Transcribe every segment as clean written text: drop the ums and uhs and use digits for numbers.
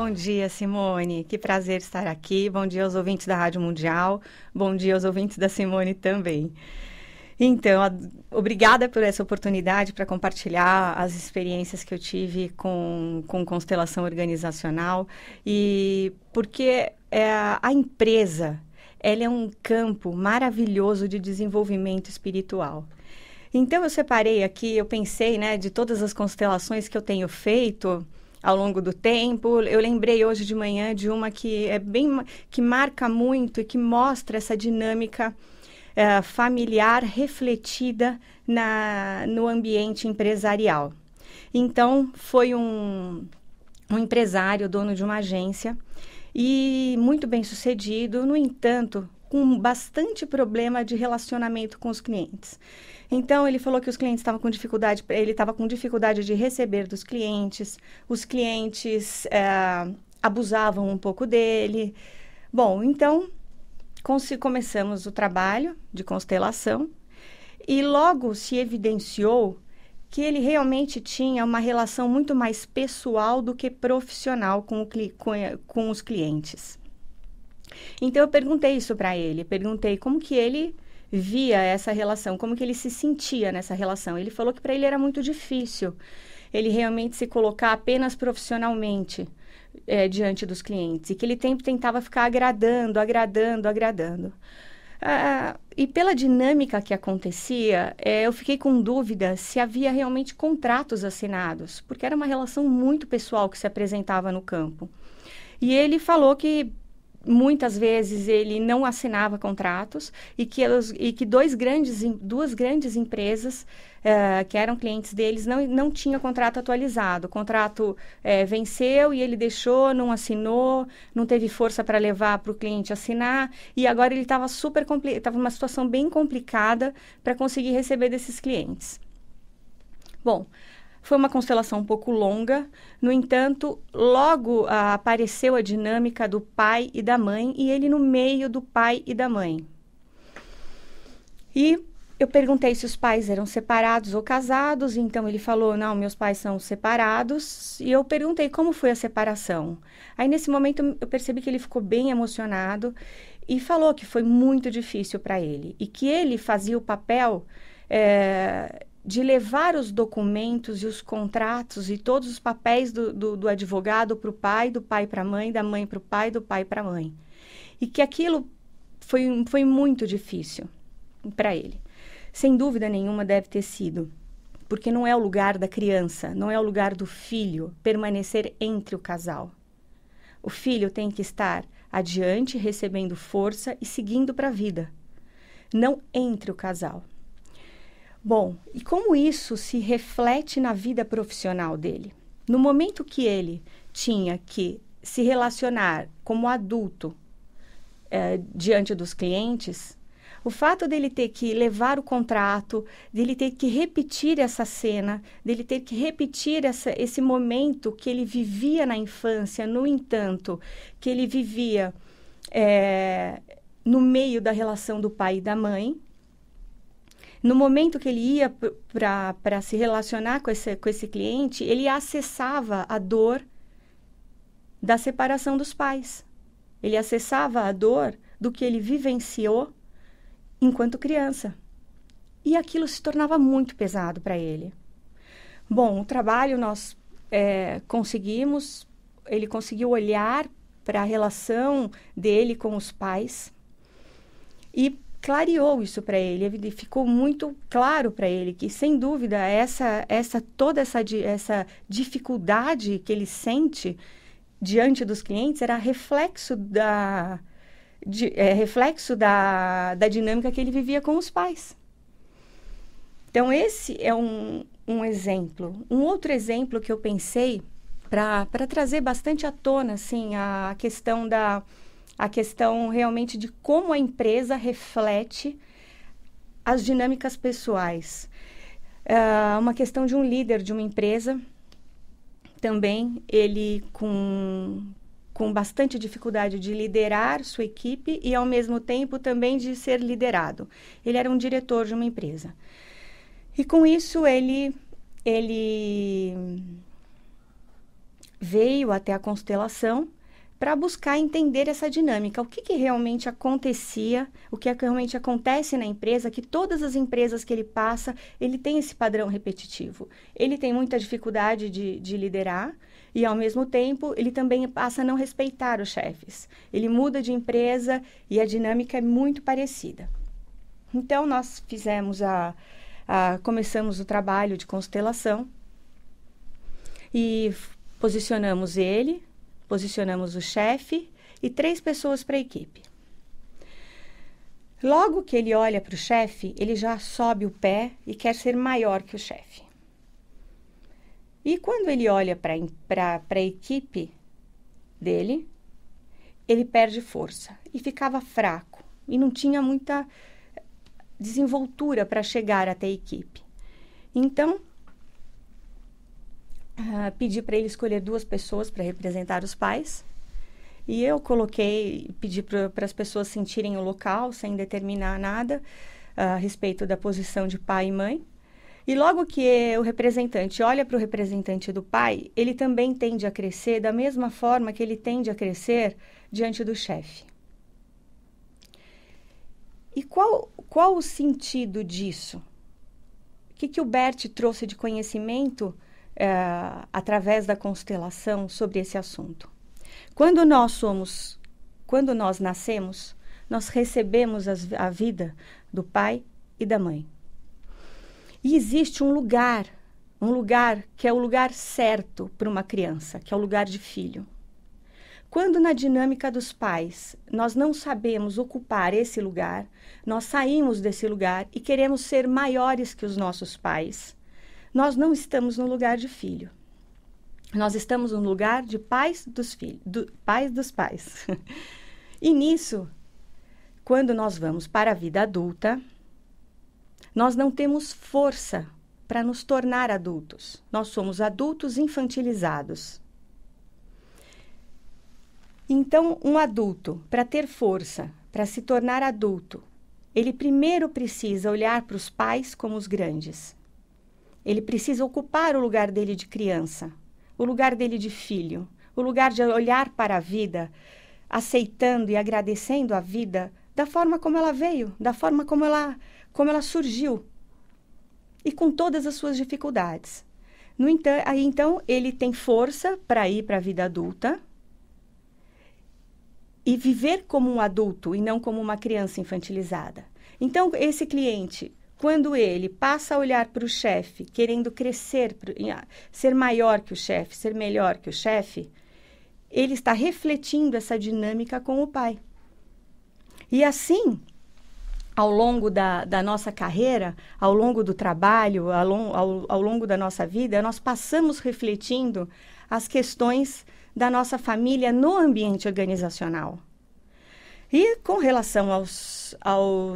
Bom dia, Simone. Que prazer estar aqui. Bom dia aos ouvintes da Rádio Mundial. Bom dia aos ouvintes da Simone também. Então, obrigada por essa oportunidade para compartilhar as experiências que eu tive com constelação organizacional e porque a empresa, ela é um campo maravilhoso de desenvolvimento espiritual. Então, eu separei aqui, eu pensei, né, de todas as constelações que eu tenho feito ao longo do tempo. Eu lembrei hoje de manhã de uma que marca muito e que mostra essa dinâmica familiar refletida no ambiente empresarial. Então, foi um empresário, dono de uma agência, e muito bem sucedido, no entanto, com bastante problema de relacionamento com os clientes. Então, ele falou que os clientes estavam com dificuldade, ele estava com dificuldade de receber dos clientes, os clientes abusavam um pouco dele. Bom, então, começamos o trabalho de constelação e logo se evidenciou que ele realmente tinha uma relação muito mais pessoal do que profissional com os clientes. Então, eu perguntei isso para ele, perguntei como que ele via essa relação, como que ele se sentia nessa relação. Ele falou que para ele era muito difícil ele realmente se colocar apenas profissionalmente diante dos clientes, e que ele tentava ficar agradando. E pela dinâmica que acontecia, eu fiquei com dúvida se havia realmente contratos assinados, porque era uma relação muito pessoal que se apresentava no campo. E ele falou que muitas vezes ele não assinava contratos e que duas grandes empresas que eram clientes deles não tinham contrato atualizado. O contrato venceu e ele deixou, não assinou, não teve força para levar para o cliente assinar, e agora ele estava estava numa situação bem complicada para conseguir receber desses clientes. Bom, foi uma constelação um pouco longa, no entanto, logo apareceu a dinâmica do pai e da mãe, e ele no meio do pai e da mãe. E eu perguntei se os pais eram separados ou casados, então ele falou, não, meus pais são separados, e eu perguntei como foi a separação. Aí, nesse momento, eu percebi que ele ficou bem emocionado e falou que foi muito difícil para ele, e que ele fazia o papel de levar os documentos e os contratos e todos os papéis do advogado para o pai, do pai para a mãe, da mãe para o pai, do pai para a mãe. E que aquilo foi muito difícil para ele. Sem dúvida nenhuma deve ter sido, porque não é o lugar da criança, não é o lugar do filho permanecer entre o casal. O filho tem que estar adiante, recebendo força e seguindo para a vida, não entre o casal. Bom, e como isso se reflete na vida profissional dele? No momento que ele tinha que se relacionar como adulto diante dos clientes, o fato dele ter que levar o contrato, dele ter que repetir essa cena, dele ter que repetir esse momento que ele vivia na infância, no entanto, que ele vivia no meio da relação do pai e da mãe. No momento que ele ia para se relacionar com esse cliente, ele acessava a dor da separação dos pais. Ele acessava a dor do que ele vivenciou enquanto criança. E aquilo se tornava muito pesado para ele. Bom, o trabalho nós conseguimos, ele conseguiu olhar para a relação dele com os pais e clareou isso para ele, ficou muito claro para ele que, sem dúvida, toda essa dificuldade que ele sente diante dos clientes era reflexo da dinâmica que ele vivia com os pais. Então, esse é um exemplo. Um outro exemplo que eu pensei para trazer bastante à tona assim, a questão realmente de como a empresa reflete as dinâmicas pessoais. Uma questão de um líder de uma empresa, também ele com bastante dificuldade de liderar sua equipe e, ao mesmo tempo, também de ser liderado. Ele era um diretor de uma empresa. E, com isso, ele veio até a constelação para buscar entender essa dinâmica, o que realmente acontecia, o que realmente acontece na empresa, que todas as empresas que ele passa, ele tem esse padrão repetitivo. Ele tem muita dificuldade de liderar e, ao mesmo tempo, ele também passa a não respeitar os chefes. Ele muda de empresa e a dinâmica é muito parecida. Então, nós começamos o trabalho de constelação e posicionamos ele, posicionamos o chefe e 3 pessoas para a equipe. Logo que ele olha para o chefe, ele já sobe o pé e quer ser maior que o chefe. E quando ele olha para a equipe dele, ele perde força e ficava fraco e não tinha muita desenvoltura para chegar até a equipe. Então, pedi para ele escolher 2 pessoas para representar os pais. E eu pedi para as pessoas sentirem o local, sem determinar nada a respeito da posição de pai e mãe. E logo que o representante olha para o representante do pai, ele também tende a crescer da mesma forma que ele tende a crescer diante do chefe. E qual o sentido disso? O que o Bert trouxe de conhecimento através da constelação sobre esse assunto? Quando nós nascemos, nós recebemos a vida do pai e da mãe. E existe um lugar que é o lugar certo para uma criança, que é o lugar de filho. Quando na dinâmica dos pais nós não sabemos ocupar esse lugar, nós saímos desse lugar e queremos ser maiores que os nossos pais, nós não estamos no lugar de filho. Nós estamos no lugar de pais dos filhos, pais dos pais. E nisso, quando nós vamos para a vida adulta, nós não temos força para nos tornar adultos. Nós somos adultos infantilizados. Então, um adulto, para ter força, para se tornar adulto, ele primeiro precisa olhar para os pais como os grandes. Ele precisa ocupar o lugar dele de criança, o lugar dele de filho, o lugar de olhar para a vida, aceitando e agradecendo a vida da forma como ela veio, da forma como ela surgiu, e com todas as suas dificuldades. Então, ele tem força para ir para a vida adulta e viver como um adulto e não como uma criança infantilizada. Então, esse cliente, quando ele passa a olhar para o chefe, querendo crescer, ser maior que o chefe, ser melhor que o chefe, ele está refletindo essa dinâmica com o pai. E assim, ao longo da nossa carreira, ao longo do trabalho, ao longo da nossa vida, nós passamos refletindo as questões da nossa família no ambiente organizacional. E com relação aos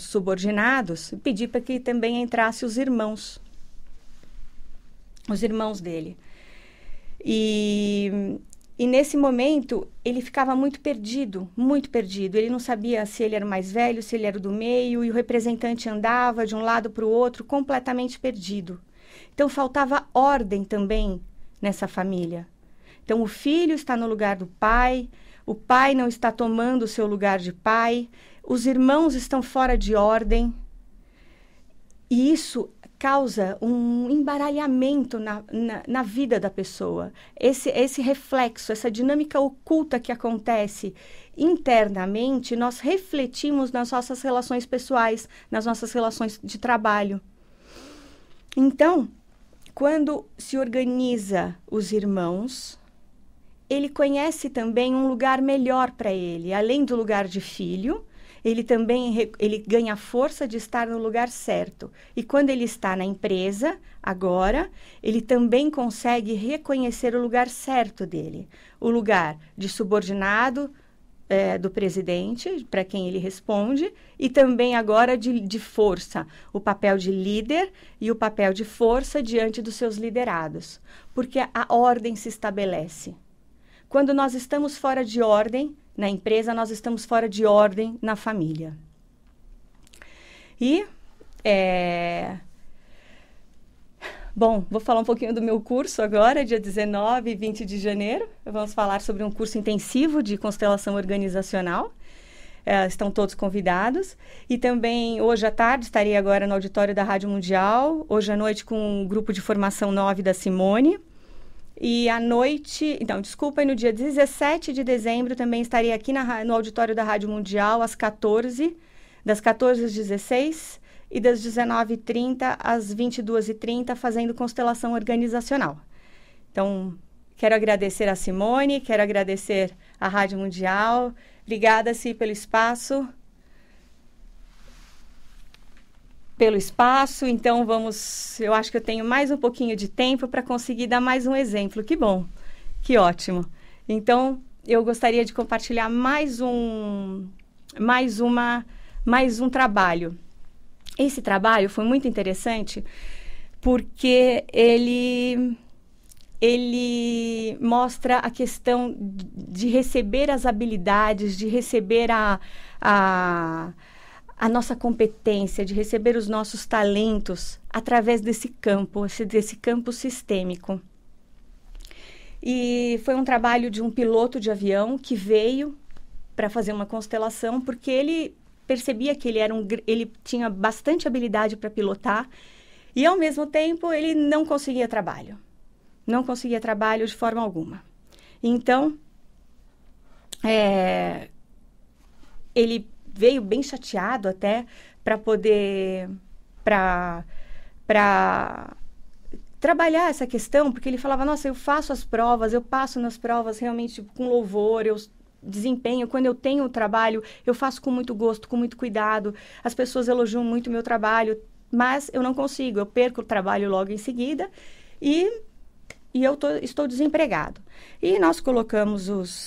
subordinados, pedi para que também entrasse os irmãos dele. E nesse momento, ele ficava muito perdido. Ele não sabia se ele era o mais velho, se ele era o do meio, e o representante andava de um lado para o outro, completamente perdido. Então, faltava ordem também nessa família. Então, o filho está no lugar do pai, o pai não está tomando o seu lugar de pai, os irmãos estão fora de ordem. E isso causa um embaralhamento na vida da pessoa. Esse reflexo, essa dinâmica oculta que acontece internamente, nós refletimos nas nossas relações pessoais, nas nossas relações de trabalho. Então, quando se organiza os irmãos, ele conhece também um lugar melhor para ele. Além do lugar de filho, ele ganha força de estar no lugar certo. E quando ele está na empresa, agora, ele também consegue reconhecer o lugar certo dele. O lugar de subordinado do presidente, para quem ele responde, e também agora de força, o papel de líder e o papel de força diante dos seus liderados. Porque a ordem se estabelece. Quando nós estamos fora de ordem na empresa, nós estamos fora de ordem na família. E Bom, vou falar um pouquinho do meu curso agora, dia 19 e 20 de janeiro. Vamos falar sobre um curso intensivo de constelação organizacional. Estão todos convidados. E também, hoje à tarde, estarei agora no auditório da Rádio Mundial. Hoje à noite com o grupo de formação 9 da Simone. E à noite, então, desculpa, e no dia 17 de dezembro também estarei aqui no auditório da Rádio Mundial às 14, das 14 às 16 e das 19h30 às 22h30, fazendo constelação organizacional. Então, quero agradecer a Simone, quero agradecer a Rádio Mundial. Obrigada, Si, pelo espaço. Então eu acho que eu tenho mais um pouquinho de tempo para conseguir dar mais um exemplo. Que bom, que ótimo. Então, eu gostaria de compartilhar mais um trabalho. Esse trabalho foi muito interessante porque ele mostra a questão de receber as habilidades, de receber a nossa competência, de receber os nossos talentos através desse campo sistêmico. E foi um trabalho de um piloto de avião que veio para fazer uma constelação, porque ele percebia que ele tinha bastante habilidade para pilotar e, ao mesmo tempo, ele não conseguia trabalho. Não conseguia trabalho de forma alguma. Então, ele veio bem chateado até para poder trabalhar essa questão, porque ele falava, nossa, eu faço as provas, eu passo nas provas realmente com louvor, eu desempenho, quando eu tenho o trabalho, eu faço com muito gosto, com muito cuidado, as pessoas elogiam muito o meu trabalho, mas eu não consigo, eu perco o trabalho logo em seguida e eu estou desempregado. E nós colocamos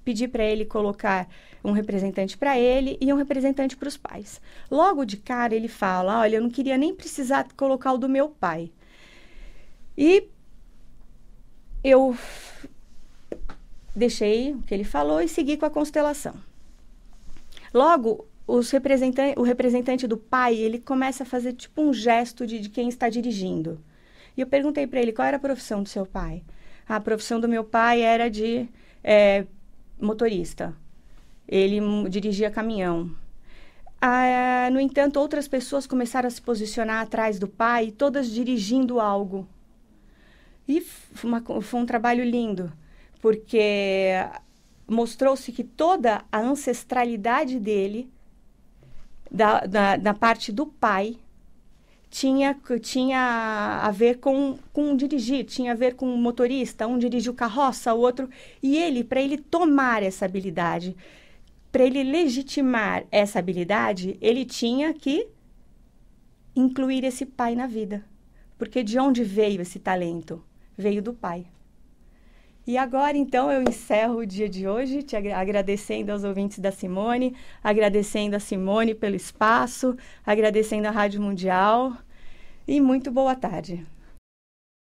pedi para ele colocar um representante para ele e um representante para os pais. Logo de cara ele fala, olha, eu não queria nem precisar colocar o do meu pai. E eu deixei o que ele falou e segui com a constelação. Logo, o representante do pai, ele começa a fazer tipo um gesto de quem está dirigindo. E eu perguntei para ele, qual era a profissão do seu pai? A profissão do meu pai era de motorista. Ele dirigia caminhão. No entanto, outras pessoas começaram a se posicionar atrás do pai, todas dirigindo algo. E foi um trabalho lindo, porque mostrou-se que toda a ancestralidade dele, da parte do pai, tinha a ver com dirigir, tinha a ver com motorista, um dirigiu carroça, o outro... E ele, para ele tomar essa habilidade, para ele legitimar essa habilidade, ele tinha que incluir esse pai na vida. Porque de onde veio esse talento? Veio do pai. E agora, então, eu encerro o dia de hoje, te agradecendo aos ouvintes da Simone, agradecendo a Simone pelo espaço, agradecendo a Rádio Mundial e muito boa tarde.